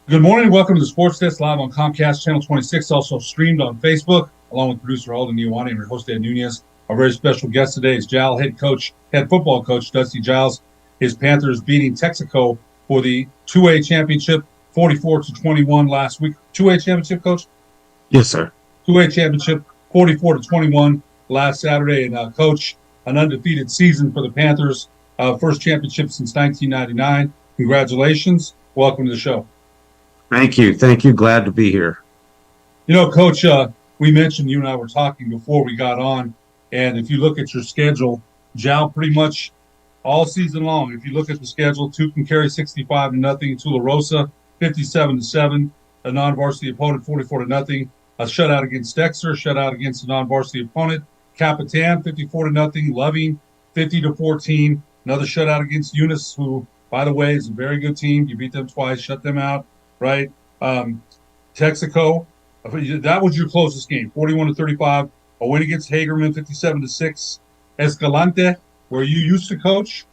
Good morning. Welcome to the Sports Desk live on Comcast Channel 26, also streamed on Facebook, along with producer Alden Iwani and your host, Ed Nunez. Our very special guest today is Giles head football coach Dusty Giles. His Panthers beating Texaco for the 2A championship, 44-21 last week. 2A championship, coach? Yes, sir. 2A championship, 44-21 last Saturday. And coach, an undefeated season for the Panthers, first championship since 1999. Congratulations. Welcome to the show. Thank you. Thank you. Glad to be here. You know, Coach, we mentioned you and I were talking before we got on, and if you look at your schedule, Jal pretty much all season long, if you look at the schedule, two can carry 65-0, Tularosa 57-7, a non-varsity opponent 44-0, a shutout against Dexter, shutout against a non-varsity opponent, Capitan 54-0, Loving 50-14, another shutout against Eunice, who, by the way, is a very good team. You beat them twice, shut them out. Right? Texaco, that was your closest game, 41-35. A win against Hagerman, 57-6. Escalante, where you used to coach,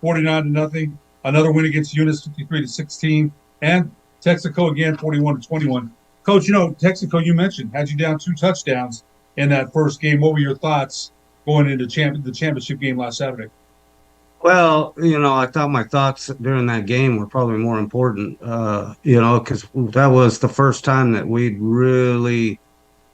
49-0. Another win against Eunice, 53-16. And Texaco again, 41-21. Coach, you know, Texaco, you mentioned, had you down 2 touchdowns in that first game. What were your thoughts going into the championship game last Saturday? Well, I thought my thoughts during that game were probably more important, because that was the first time that we'd really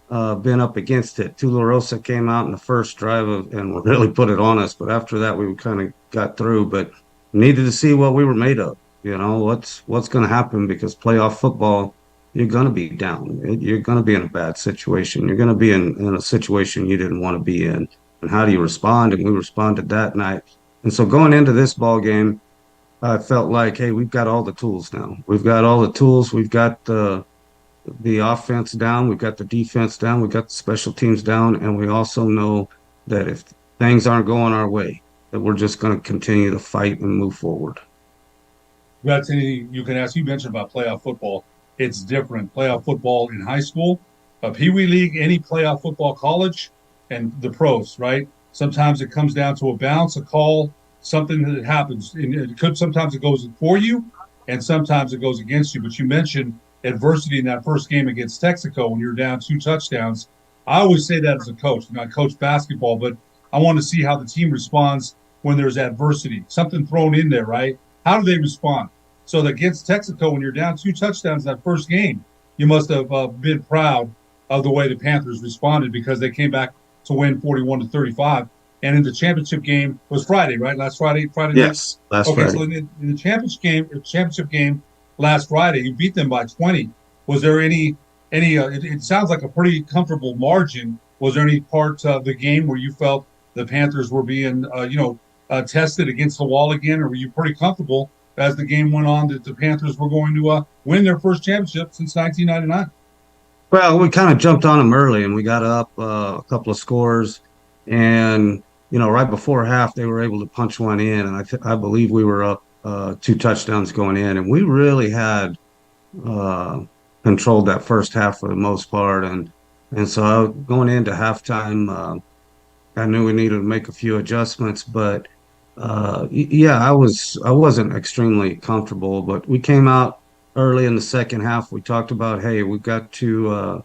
been up against it. Tularosa came out in the first drive and really put it on us, but after that, we kind of got through. But needed to see what we were made of. What's going to happen, because playoff football, you're going to be down. You're going to be in a bad situation. You're going to be in a situation you didn't want to be in. And how do you respond? And we responded that night. And so going into this ball game, I felt like, hey, we've got all the tools now. We've got all the tools. We've got the offense down. We've got the defense down. We've got the special teams down. And we also know that if things aren't going our way, that we're just going to continue to fight and move forward. That's anything you can ask. You mentioned about playoff football. It's different. Playoff football in high school, Pee Wee League, any playoff football, college, and the pros, right? Sometimes it comes down to a bounce, a call, something that happens. And sometimes it goes for you, and sometimes it goes against you. But you mentioned adversity in that first game against Texaco when you're down 2 touchdowns. I always say that as a coach. I coach basketball, but I want to see how the team responds when there's adversity, something thrown in there, right? How do they respond? So against Texaco, when you're down 2 touchdowns that first game, you must have been proud of the way the Panthers responded, because they came back to win 41-35. And in the championship game was Friday, right? Last Friday Yes, night? last Friday. So in the championship game last Friday, you beat them by 20. Was there any it sounds like a pretty comfortable margin. Was there any part of the game where you felt the Panthers were being tested against the wall again, or were you pretty comfortable as the game went on that the Panthers were going to win their first championship since 1999? Well, we kind of jumped on them early, and we got up a couple of scores. And, right before half, they were able to punch one in. And I believe we were up 2 touchdowns going in. And we really had controlled that first half for the most part. And so going into halftime, I knew we needed to make a few adjustments. But, yeah, I wasn't extremely comfortable. But we came out early in the second half. We talked about, hey, we've got to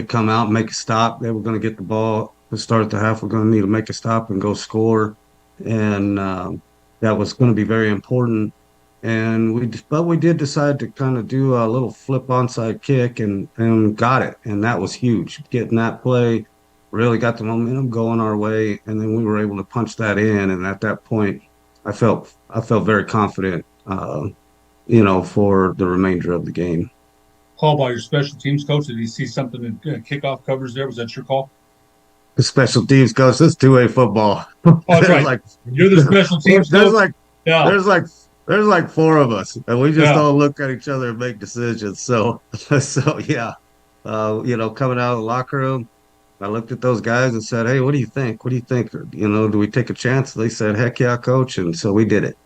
come out and make a stop. They were going to get the ball to start the half. We're going to need to make a stop and go score, and that was going to be very important. And we did decide to kind of do a little flip onside kick and got it, and that was huge. Getting that play really got the momentum going our way, and then we were able to punch that in. And at that point, I felt very confident. For the remainder of the game. Call by your special teams coach. Did he see something in kickoff covers there? Was that your call? The special teams coach, this 2A football. Oh, that's right. You're the special teams coach. There's like 4 of us, and we just all look at each other and make decisions. So yeah, coming out of the locker room, I looked at those guys and said, "Hey, what do you think? What do you think? Do we take a chance?" They said, "Heck yeah, coach," and so we did it.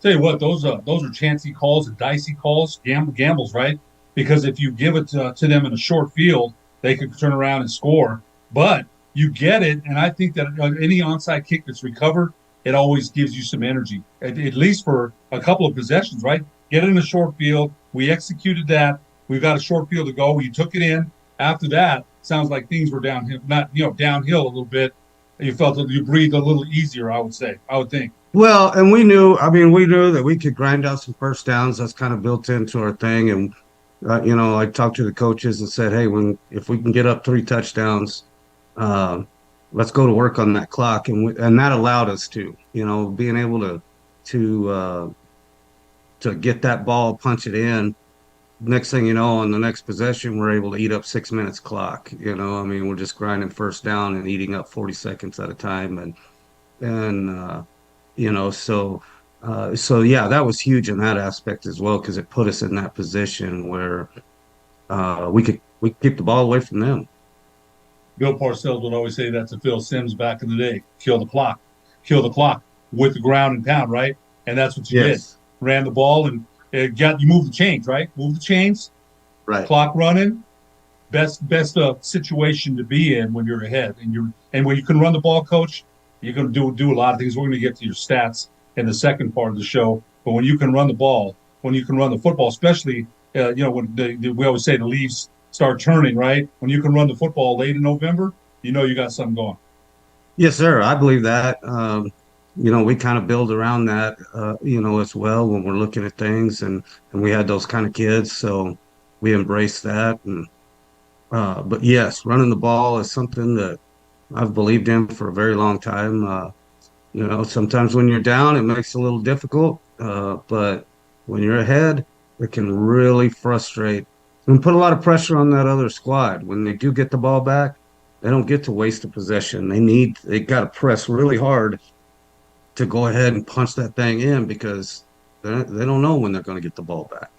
Tell you what, those are chancy calls and dicey calls, gambles, right? Because if you give it to them in a short field, they could turn around and score. But you get it, and I think that any onside kick that's recovered, it always gives you some energy, at least for a couple of possessions, right? get it in a short field. We executed that. We've got a short field to go. You took it in. After that, sounds like things were downhill, not downhill a little bit. You felt that you breathed a little easier, I would say. I would think. Well, and we knew, I mean, we knew that we could grind out some first downs. That's kind of built into our thing. And, I talked to the coaches and said, hey, if we can get up 3 touchdowns, uh, let's go to work on that clock. And that allowed us to, being able to, uh, to get that ball, punch it in. Next thing you know, on the next possession, we're able to eat up 6 minutes clock. I mean, we're just grinding first down and eating up 40 seconds at a time. And, so yeah, that was huge in that aspect as well because it put us in that position where we could keep the ball away from them. Bill Parcells would always say that to Phil Simms back in the day: kill the clock with the ground and pound, right? And that's what you did. Yes, Ran the ball and you moved the chains, right? Move the chains, right. clock running. Best situation to be in when you're ahead and when you can run the ball, coach. You're going to do a lot of things. We're going to get to your stats in the second part of the show. But when you can run the ball, when you can run the football, especially when we always say the leaves start turning, right? When you can run the football late in November, you got something going. Yes, sir. I believe that. We kind of build around that, as well when we're looking at things, and we had those kind of kids, so we embrace that. But yes, running the ball is something that I've believed in for a very long time. Sometimes when you're down, it makes it a little difficult, but when you're ahead, it can really frustrate and put a lot of pressure on that other squad. When they do get the ball back, they don't get to waste a possession. They got to press really hard to go ahead and punch that thing in because they don't know when they're going to get the ball back.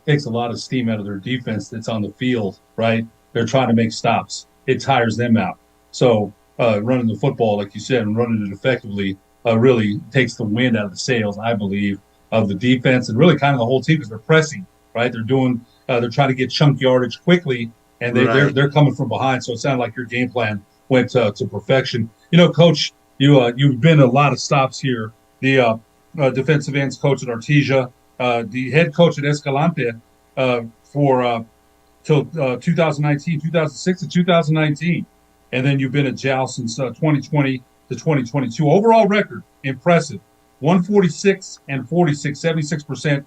Takes a lot of steam out of their defense that's on the field, right? They're trying to make stops. It tires them out. So running the football, like you said, and running it effectively really takes the wind out of the sails, I believe, of the defense and really kind of the whole team because they're pressing, right? They're trying to get chunk yardage quickly, and Right. they're coming from behind. So it sounded like your game plan went to perfection. Coach, you've been a lot of stops here. The defensive ends coach at Artesia, the head coach at Escalante for till 2019, 2006 to 2019. And then you've been at Giles since 2020 to 2022. Overall record, impressive. 146 and 46, 76%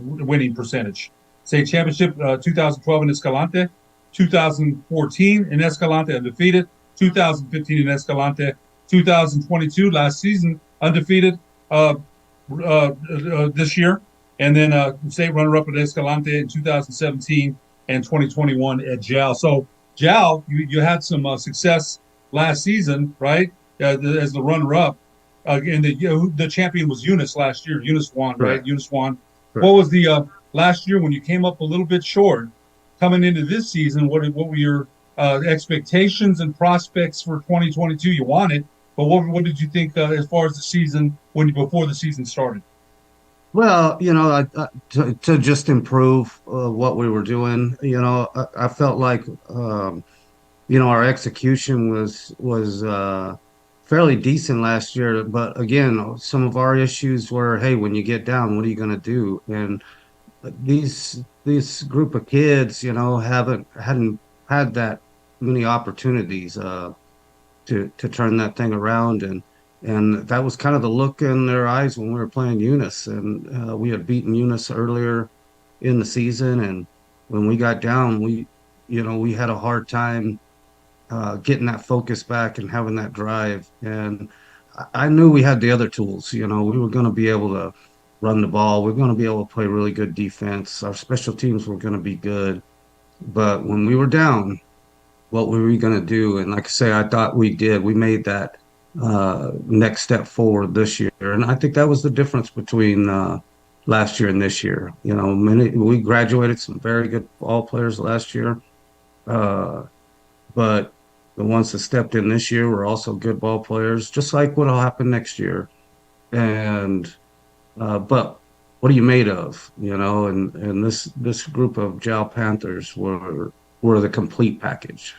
winning percentage. State championship 2012 in Escalante, 2014 in Escalante, undefeated, 2015 in Escalante, 2022 last season, undefeated this year, and then state runner-up at Escalante in 2017 and 2021 at JAL. So JAL, you had some success last season, right? As the runner-up, and the champion was Eunice last year. Eunice won, right? Correct. Eunice won. What Correct. was the last year when you came up a little bit short? Coming into this season, what were your expectations and prospects for 2022? You wanted, but what did you think as far as the season before the season started? Well, to just improve what we were doing, I felt like our execution was fairly decent last year. But again, some of our issues were, hey, when you get down, what are you going to do? And these group of kids, hadn't had that many opportunities to turn that thing around, and that was kind of the look in their eyes when we were playing Eunice, and we had beaten Eunice earlier in the season, and when we got down, we had a hard time getting that focus back and having that drive. And I knew we had the other tools. We were going to be able to run the ball. We are going to be able to play really good defense. Our special teams were going to be good. But when we were down, what were we going to do? And like I say, I thought we did. We made that next step forward this year. And I think that was the difference between last year and this year. We graduated some very good ball players last year. Uh, but the ones that stepped in this year were also good ball players, just like what'll happen next year. And but what are you made of? And this group of Jal Panthers were the complete package.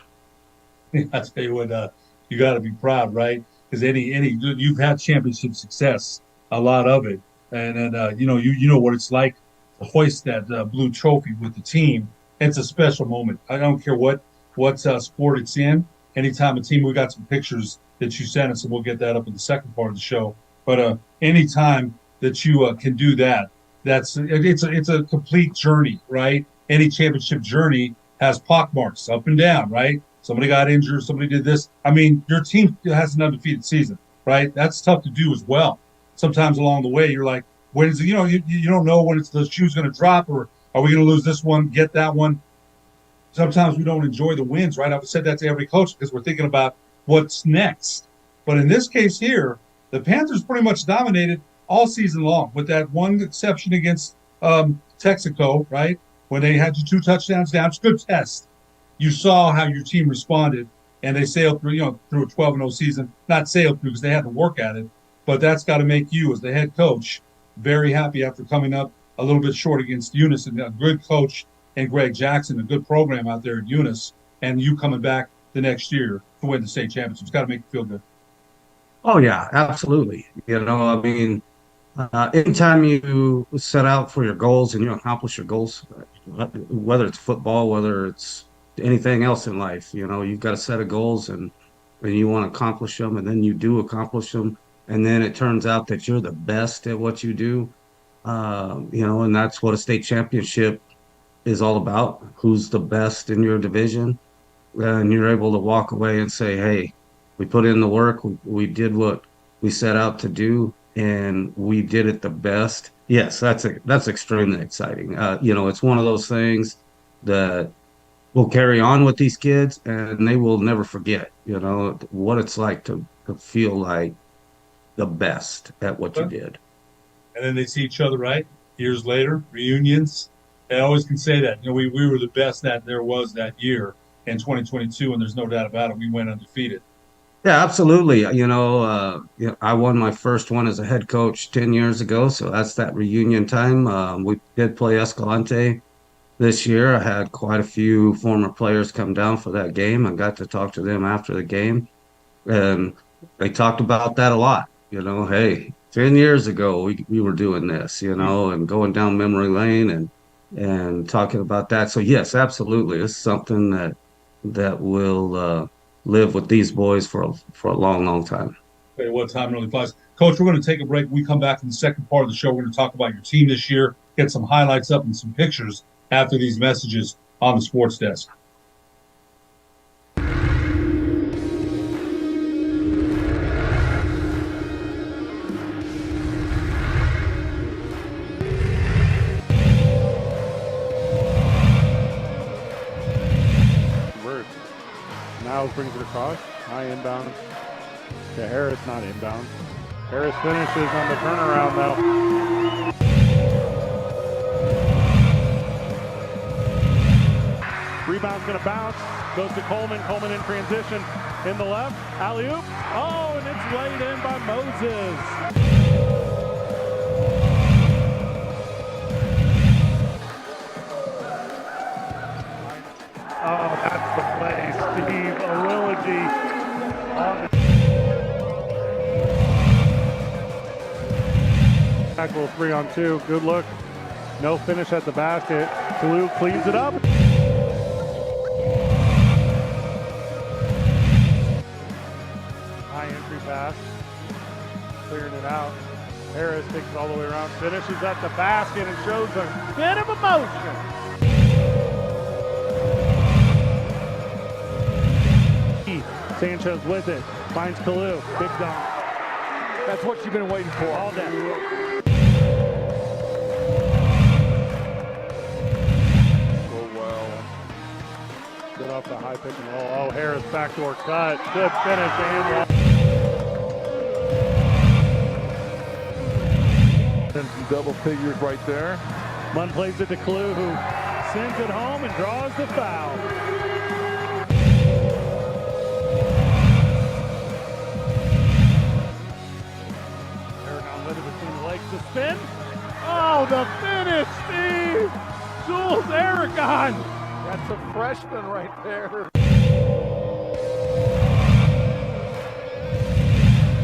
I tell you what, you got to be proud, right? Because you've had championship success, a lot of it, and you know what it's like hoist that blue trophy with the team. It's a special moment. I don't care what sport it's in. Anytime a team, we got some pictures that you sent us, and we'll get that up in the second part of the show. But anytime that you can do that, it's a complete journey, right? Any championship journey has pockmarks up and down, right? Somebody got injured, somebody did this. I mean, your team has an undefeated season, right? That's tough to do as well. Sometimes along the way, you're like, when is you don't know when it's the shoe's going to drop, or are we going to lose this one, get that one? Sometimes we don't enjoy the wins, right? I've said that to every coach because we're thinking about what's next. But in this case here, the Panthers pretty much dominated all season long, with that one exception against Texaco, right? When they had you 2 touchdowns down. It's a good test. You saw how your team responded, and they sailed through, through a 12-0 season. Not sailed through because they had to work at it, but that's got to make you, as the head coach, very happy after coming up a little bit short against Eunice, and a good coach and Greg Jackson, a good program out there at Eunice, and you coming back the next year to win the state championship. It's got to make you feel good. Oh yeah, absolutely. I mean, anytime you set out for your goals and you accomplish your goals, whether it's football, whether it's anything else in life, you've got a set of goals and you want to accomplish them, and then you do accomplish them, and then it turns out that you're the best at what you do. And that's what a state championship is all about. Who's the best in your division? And you're able to walk away and say, hey, we put in the work, we did what we set out to do, and we did it the best. Yes, that's extremely exciting. It's one of those things that will carry on with these kids, and they will never forget, what it's like to feel like the best at what you did. And then they see each other, right? Years later, reunions. I always can say that. We were the best that there was that year in 2022, and there's no doubt about it. We went undefeated. Yeah, absolutely. I won my first one as a head coach 10 years ago, so that's that reunion time. We did play Escalante this year. I had quite a few former players come down for that game. I got to talk to them after the game, and they talked about that a lot. Hey, 10 years ago we were doing this, and going down memory lane and talking about that. So yes, absolutely, it's something that will live with these boys for a long, long time. Okay, what time really flies. Coach, we're going to take a break. When we come back in the second part of the show, we're going to talk about your team this year, get some highlights up and some pictures after these messages on the sports desk. Giles brings it across. High inbound to Harris, not inbound. Harris finishes on the turnaround though. Rebound's going to bounce. Goes to Coleman. Coleman in transition in the left. Alley-oop. Oh, and it's laid in by Moses. Oh, that's the play. Steve Awiligi on the tackle 3-on-2. Good look. No finish at the basket. Kalu cleans it up. High entry pass. Clearing it out. Harris takes it all the way around. Finishes at the basket and shows a bit of emotion. Sanchez with it, finds Kalu, big dunk. That's what you've been waiting for. All day. Go well. Good off the high pick and roll. Oh, Harris backdoor cut. Good finish, And some double figures right there. Munn plays it to Kalu, who sends it home and draws the foul. The spin. Oh, the finish, Steve! Jules Aragon! That's a freshman right there.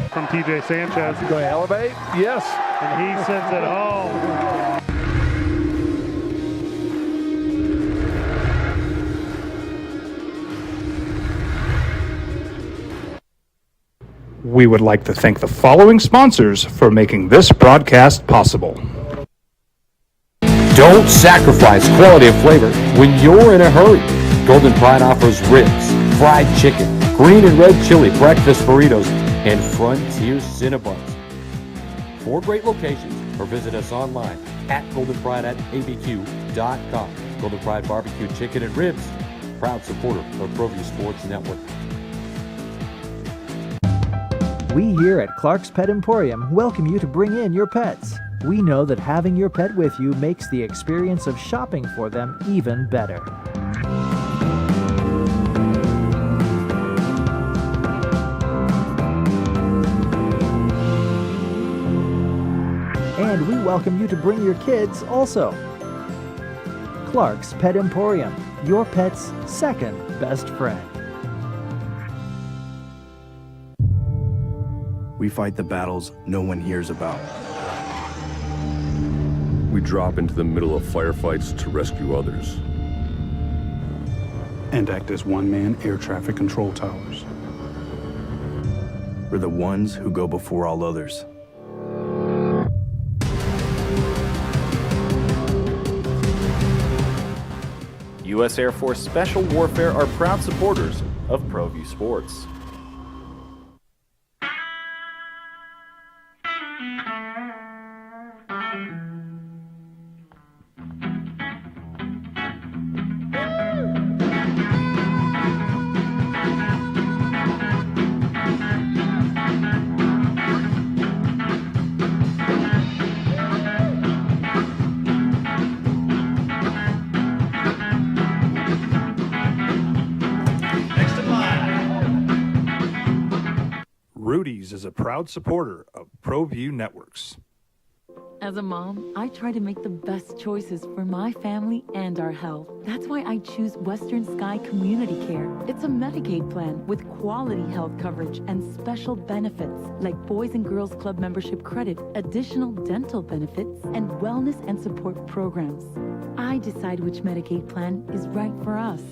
From TJ Sanchez. Going to elevate? Yes. And he sends it home. We would like to thank the following sponsors for making this broadcast possible. Don't sacrifice quality and flavor when you're in a hurry. Golden Pride offers ribs, fried chicken, green and red chili, breakfast burritos, and Frontier Cinnabons. 4 great locations, or visit us online at goldenprideabq.com. Golden Pride Barbecue Chicken and Ribs, proud supporter of ProView Sports Network. We here at Clark's Pet Emporium welcome you to bring in your pets. We know that having your pet with you makes the experience of shopping for them even better. And we welcome you to bring your kids also. Clark's Pet Emporium, your pet's second best friend. We fight the battles no one hears about. We drop into the middle of firefights to rescue others. And act as one-man air traffic control towers. We're the ones who go before all others. U.S. Air Force Special Warfare are proud supporters of ProView Sports. Rudy's is a proud supporter of ProView Networks. As a mom, I try to make the best choices for my family and our health. That's why I choose Western Sky Community Care. It's a Medicaid plan with quality health coverage and special benefits like Boys and Girls Club membership credit, additional dental benefits, and wellness and support programs. I decide which Medicaid plan is right for us.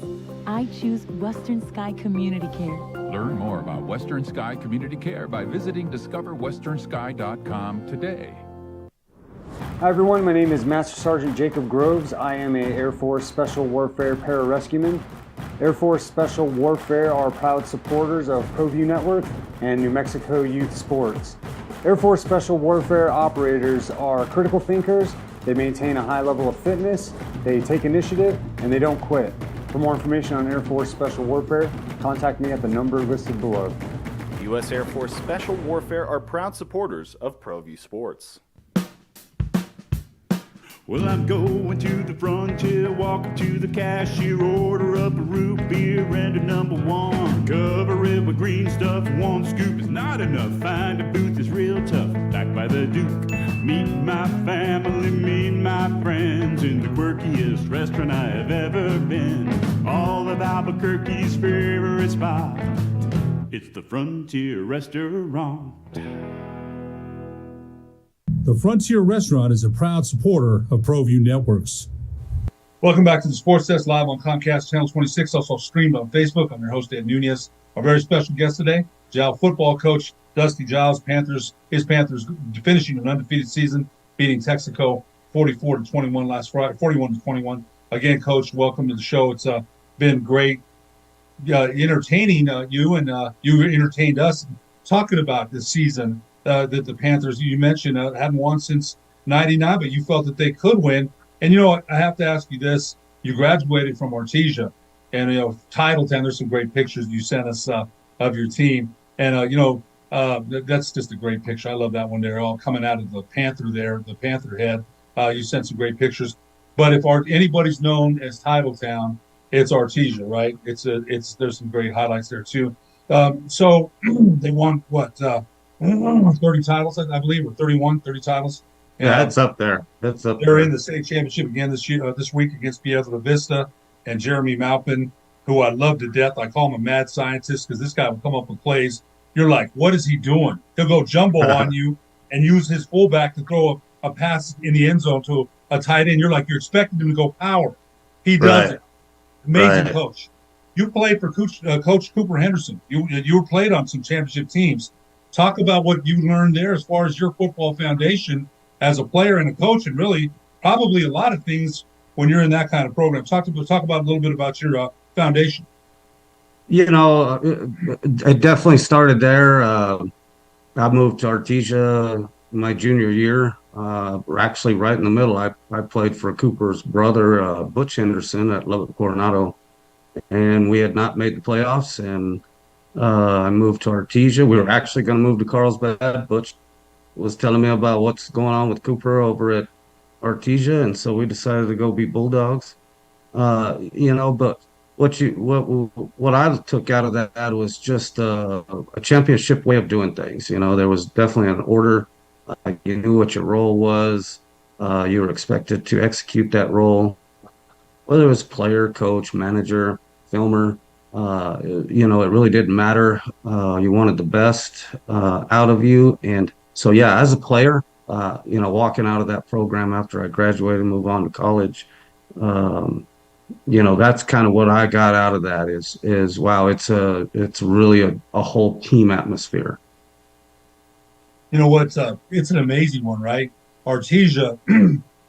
I choose Western Sky Community Care. Learn more about Western Sky Community Care by visiting discoverwesternsky.com today. Hi everyone, my name is Master Sergeant Jacob Groves. I am a Air Force Special Warfare pararescueman. Air Force Special Warfare are proud supporters of ProView Network and New Mexico Youth Sports. Air Force Special Warfare operators are critical thinkers. They maintain a high level of fitness, they take initiative, and they don't quit. For more information on Air Force Special Warfare, contact me at the number listed below. U.S. Air Force Special Warfare are proud supporters of ProView Sports. Well, I'm going to the frontier, walking to the cashier, order up a root beer and a number one. Cover it with green stuff, one scoop is not enough. Find a booth that's real tough, back by the Duke. Meet my family, meet my friends in the quirkiest restaurant I have ever been. All of Albuquerque's favorite spot, it's the Frontier Restaurant. The Frontier Restaurant is a proud supporter of ProView Networks. Welcome back to the Sports Desk live on Comcast Channel 26, also streamed on Facebook. I'm your host, Ed Nunez. Our very special guest today, Giles football coach Dusty Giles. His Panthers finishing an undefeated season, beating Texaco 44-21 last Friday, 41-21. Again, Coach, welcome to the show. It's been great entertaining you, and you entertained us talking about this season. That the Panthers, you mentioned, hadn't won since '99, but you felt that they could win. And, you know, I have to ask you this. You graduated from Artesia, and, you know, Titletown, there's some great pictures you sent us of your team. And, that's just a great picture. I love that one. They're all coming out of the Panther there, the Panther head. You sent some great pictures. But if anybody's known as Titletown, it's Artesia, right? There's some great highlights there, too. So they won, 30 titles, I believe, or 30 titles. Yeah, it's up there. They're in the state championship again this week against Piedra Vista and Jeremy Maupin, who I love to death. I call him a mad scientist because this guy will come up with plays. You're like, what is he doing? He'll go jumbo on you and use his fullback to throw a pass in the end zone to a tight end. You're like, you're expecting him to go power. He does it. Amazing coach. You played for Coach Cooper Henderson. You were played on some championship teams. Talk about what you learned there as far as your football foundation as a player and a coach, and really probably a lot of things when you're in that kind of program. Talk about a little bit about your foundation. It definitely started there. I moved to Artesia my junior year. Actually, right in the middle, I played for Cooper's brother, Butch Henderson, at Lubbock Coronado, and we had not made the playoffs. And I moved to Artesia. We were actually going to move to Carlsbad. Butch was telling me about what's going on with Cooper over at Artesia, and so we decided to go be Bulldogs. But what I took out of that was just a championship way of doing things. There was definitely an order. You knew what your role was. You were expected to execute that role, whether it was player, coach, manager, filmer. It really didn't matter. You wanted the best out of you, and so yeah, as a player, walking out of that program after I graduated and move on to college. That's kind of what I got out of that is wow, it's really a whole team atmosphere. You know what? It's an amazing one, right? Artesia,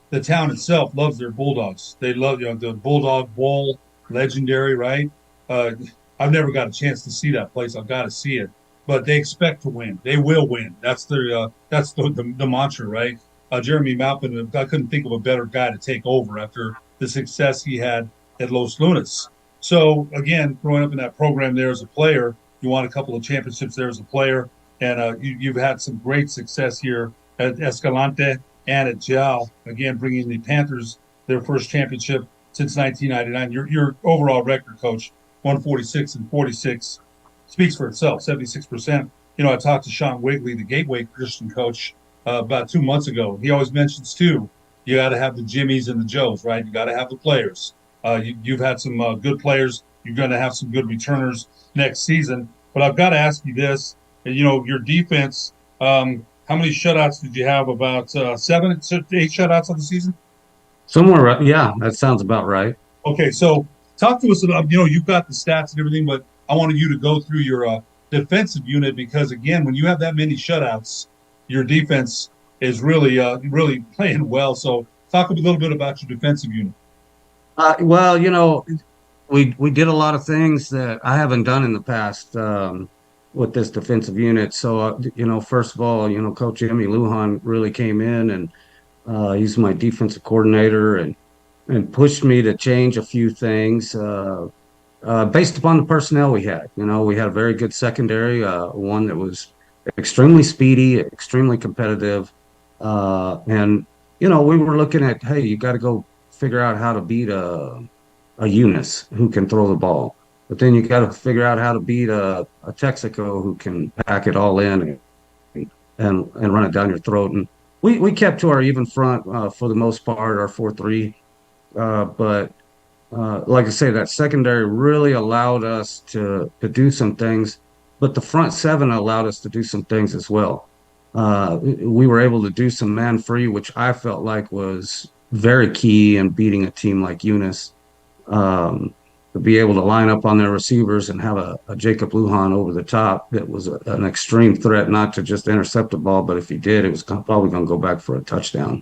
the town itself loves their Bulldogs. They love, the Bulldog Bowl, legendary, right? Uh, I've never got a chance to see that place. I've got to see it, but they expect to win. They will win. That's the mantra, right? Jeremy Maupin, I couldn't think of a better guy to take over after the success he had at Los Lunas. So again, growing up in that program there as a player, you won a couple of championships there as a player, and you've had some great success here at Escalante and at Giles. Again, bringing the Panthers their first championship since 1999. Your overall record, Coach, 146-46, speaks for itself. 76%. I talked to Sean Wigley, the Gateway Christian coach, about 2 months ago. He always mentions too, you got to have the Jimmies and the Joes, right? You got to have the players. You've had some good players. You're going to have some good returners next season. But I've got to ask you this: your defense. How many shutouts did you have? About 7, 8 shutouts on the season. Somewhere, yeah, that sounds about right. Okay, so talk to us about. You've got the stats and everything, but I wanted you to go through your defensive unit because again, when you have that many shutouts, your defense is really playing well. So talk a little bit about your defensive unit. We did a lot of things that I haven't done in the past with this defensive unit. So, first of all, Coach Jimmy Lujan really came in and he's my defensive coordinator and pushed me to change a few things based upon the personnel we had. We had a very good secondary, one that was extremely speedy, extremely competitive. And we were looking at, hey, you got to go figure out how to beat a Eunice who can throw the ball. But then you got to figure out how to beat a Texaco who can pack it all in and run it down your throat. And we kept to our even front for the most part, our 4-3. But like I say, that secondary really allowed us to do some things, but the front seven allowed us to do some things as well. We were able to do some man free, which I felt like was very key in beating a team like Eunice. To be able to line up on their receivers and have a Jacob Lujan over the top that was an extreme threat, not to just intercept the ball, but if he did, it was probably going to go back for a touchdown.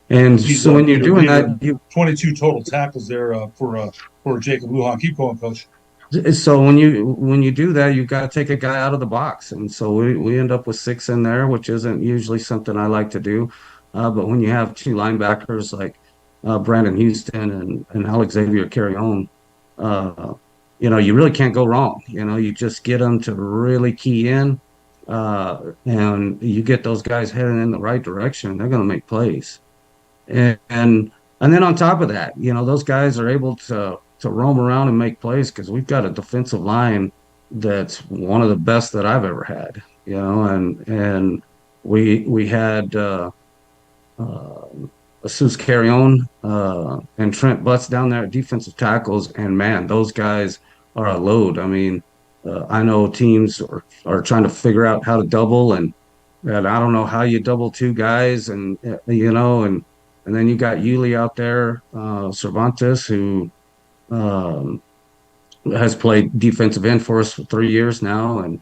And so when you're doing that, 22 total tackles there for Jacob Lujan. Keep going, Coach. So when you do that, you've got to take a guy out of the box, and so we end up with 6 in there, which isn't usually something I like to do. But when you have 2 linebackers like Brandon Houston and Alex Xavier Carrion, you really can't go wrong. You just get them to really key in, and you get those guys heading in the right direction. They're going to make plays, and then on top of that, those guys are able to roam around and make plays because we've got a defensive line that's one of the best that I've ever had. And we had Asus Carrion and Trent Butts down there at defensive tackles, and man, those guys are a load. I mean, I know teams are trying to figure out how to double, and I don't know how you double 2 guys, and then you got Yuli out there, Cervantes, who has played defensive end for us for 3 years now, and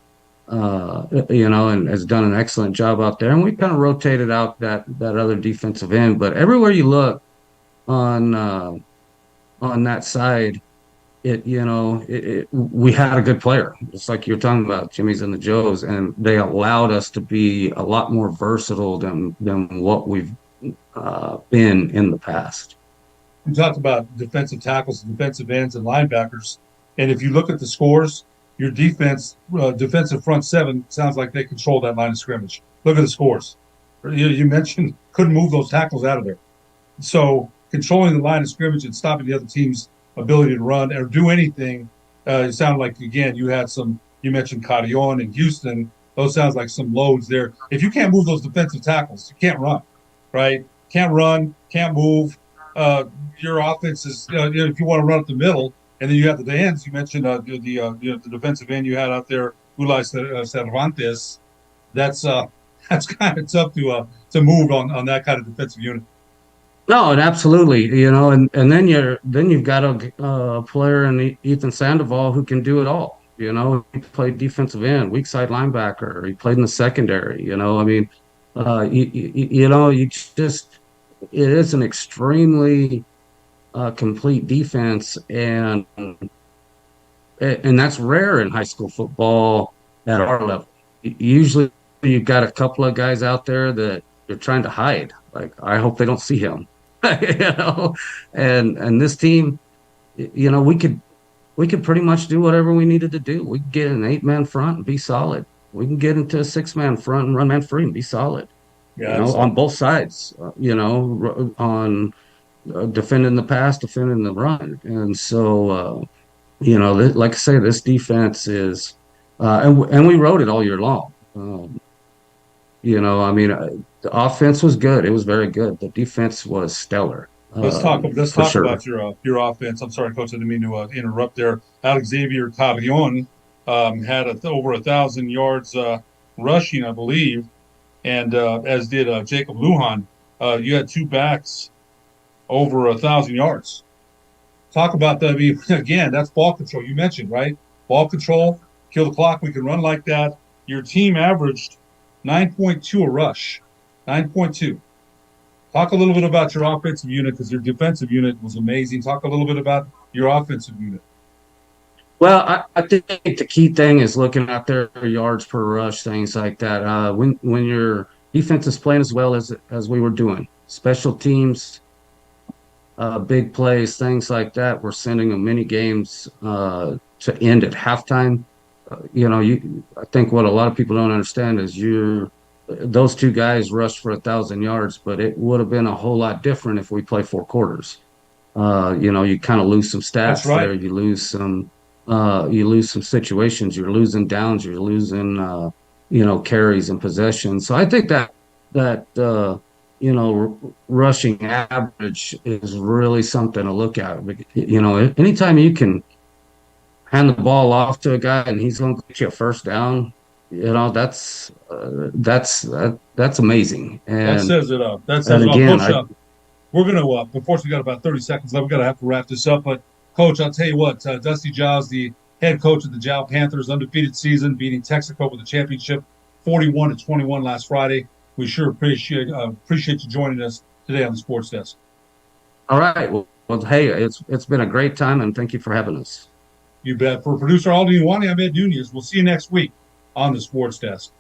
and has done an excellent job out there. And we kind of rotated out that other defensive end. But everywhere you look on that side, we had a good player, just like you're talking about, Jimmy's and the Joes, and they allowed us to be a lot more versatile than what we've been in the past. We talked about defensive tackles, defensive ends, and linebackers. And if you look at the scores, your defensive front seven sounds like they control that line of scrimmage. Look at the scores. You mentioned couldn't move those tackles out of there. So controlling the line of scrimmage and stopping the other team's ability to run or do anything, it sounded like, again, you mentioned Carrion and Houston. Those sounds like some loads there. If you can't move those defensive tackles, you can't run, right? Can't run, can't move. Your offense is, if you want to run up the middle, and then you have the ends. You mentioned the defensive end you had out there, Giles Cervantes. That's kind of tough to move on that kind of defensive unit. No, and absolutely, and then you've got a player in Ethan Sandoval who can do it all. He played defensive end, weak side linebacker. He played in the secondary. It is an extremely complete defense, and that's rare in high school football at our level. Usually, you've got a couple of guys out there that you're trying to hide. Like, I hope they don't see him. And this team, we could pretty much do whatever we needed to do. We could get an 8-man front and be solid. We can get into a 6-man front and run man free and be solid. Yeah, on both sides. On defending the pass, defending the run, and so like I say, this defense is, and we wrote it all year long. The offense was good; it was very good. The defense was stellar. Let's talk sure. about your offense. I'm sorry, Coach, I didn't mean to interrupt there. Xavier Carrion had over 1,000 yards rushing, I believe, and as did Jacob Lujan. You had two backs over 1,000 yards. Talk about that. I mean, again, that's ball control. You mentioned, right? Ball control, kill the clock. We can run like that. Your team averaged 9.2 a rush. 9.2. Talk a little bit about your offensive unit, because your defensive unit was amazing. Talk a little bit about your offensive unit. Well, I think the key thing is looking at their yards per rush, things like that. When your defense is playing as well as we were doing, special teams, big plays, things like that, we're sending them many games to end at halftime. I think what a lot of people don't understand is those two guys rushed for 1,000 yards, but it would have been a whole lot different if we play 4 quarters. You kind of lose some stats there. You lose some situations. You're losing downs. You're losing, carries and possessions. So I think that rushing average is really something to look at. Anytime you can hand the ball off to a guy and he's going to get you a first down, that's amazing. And that says it up. That says it up. Coach, we're going to, unfortunately, got about 30 seconds left. We're going to have to wrap this up. But, Coach, I'll tell you what, Dusty Giles, the head coach of the Giles Panthers, undefeated season, beating Texaco with the championship 41-21 last Friday. We sure appreciate you joining us today on the Sports Desk. All right. Well, hey, it's been a great time, and thank you for having us. You bet. For producer Alden Iwani, I'm Ed Nunez. We'll see you next week on the Sports Desk.